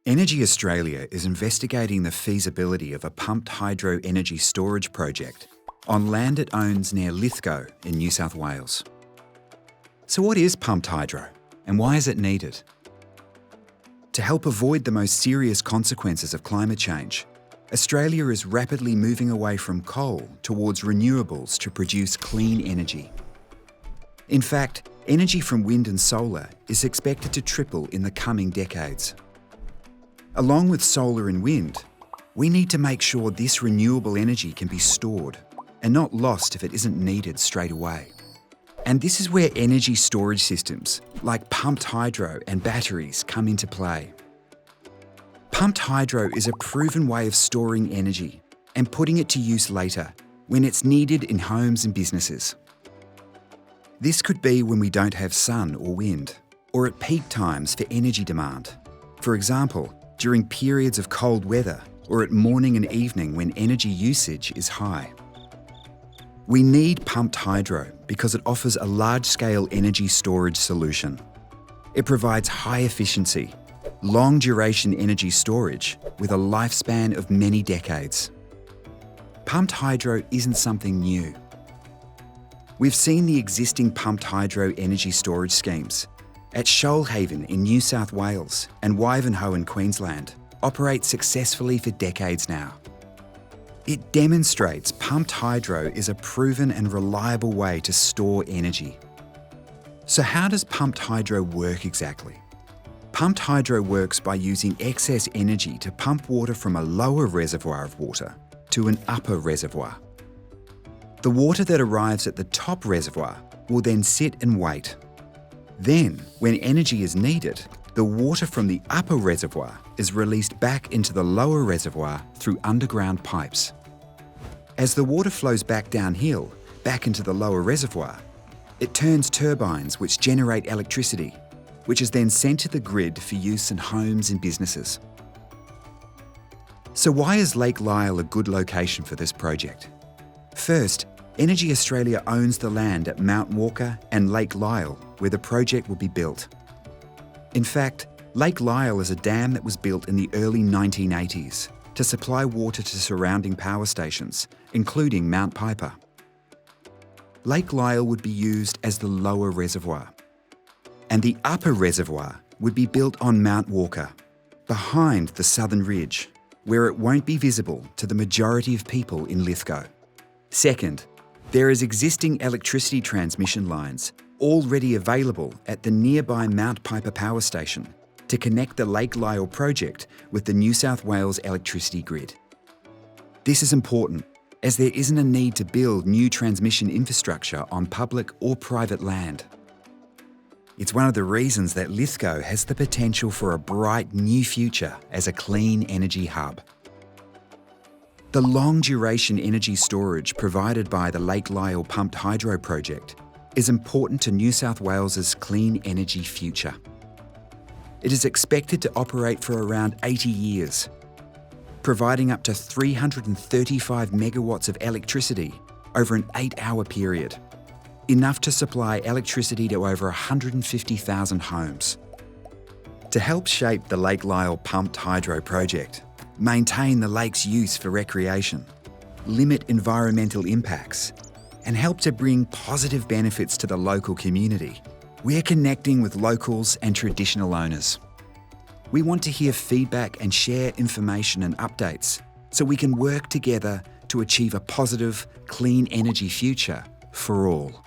EnergyAustralia is investigating the feasibility of a pumped hydro energy storage project on land it owns near Lithgow in New South Wales. So what is pumped hydro and why is it needed? To help avoid the most serious consequences of climate change, Australia is rapidly moving away from coal towards renewables to produce clean energy. In fact, energy from wind and solar is expected to triple in the coming decades. Along with solar and wind, we need to make sure this renewable energy can be stored and not lost if it isn't needed straight away. And this is where energy storage systems like pumped hydro and batteries come into play. Pumped hydro is a proven way of storing energy and putting it to use later when it's needed in homes and businesses. This could be when we don't have sun or wind, or at peak times for energy demand. For example, during periods of cold weather or at morning and evening when energy usage is high. We need pumped hydro because it offers a large-scale energy storage solution. It provides high efficiency, long-duration energy storage with a lifespan of many decades. Pumped hydro isn't something new. We've seen the existing pumped hydro energy storage schemes at Shoalhaven in New South Wales and Wivenhoe in Queensland operate successfully for decades now. It demonstrates pumped hydro is a proven and reliable way to store energy. So how does pumped hydro work exactly? Pumped hydro works by using excess energy to pump water from a lower reservoir of water to an upper reservoir. The water that arrives at the top reservoir will then sit and wait. Then, when energy is needed, the water from the upper reservoir is released back into the lower reservoir through underground pipes. As the water flows back downhill, back into the lower reservoir, it turns turbines which generate electricity, which is then sent to the grid for use in homes and businesses. So why is Lake Lyell a good location for this project? First, EnergyAustralia owns the land at Mount Walker and Lake Lyell where the project will be built. In fact, Lake Lyell is a dam that was built in the early 1980s to supply water to surrounding power stations, including Mount Piper. Lake Lyell would be used as the lower reservoir, and the upper reservoir would be built on Mount Walker, behind the southern ridge, where it won't be visible to the majority of people in Lithgow. Second, there is existing electricity transmission lines already available at the nearby Mount Piper power station to connect the Lake Lyell project with the New South Wales electricity grid. This is important as there isn't a need to build new transmission infrastructure on public or private land. It's one of the reasons that Lithgow has the potential for a bright new future as a clean energy hub. The long-duration energy storage provided by the Lake Lyell pumped hydro project is important to New South Wales's clean energy future. It is expected to operate for around 80 years, providing up to 335 megawatts of electricity over an 8-hour period, enough to supply electricity to over 150,000 homes. To help shape the Lake Lyell pumped hydro project, maintain the lake's use for recreation, limit environmental impacts, and help to bring positive benefits to the local community, we're connecting with locals and traditional owners. We want to hear feedback and share information and updates so we can work together to achieve a positive, clean energy future for all.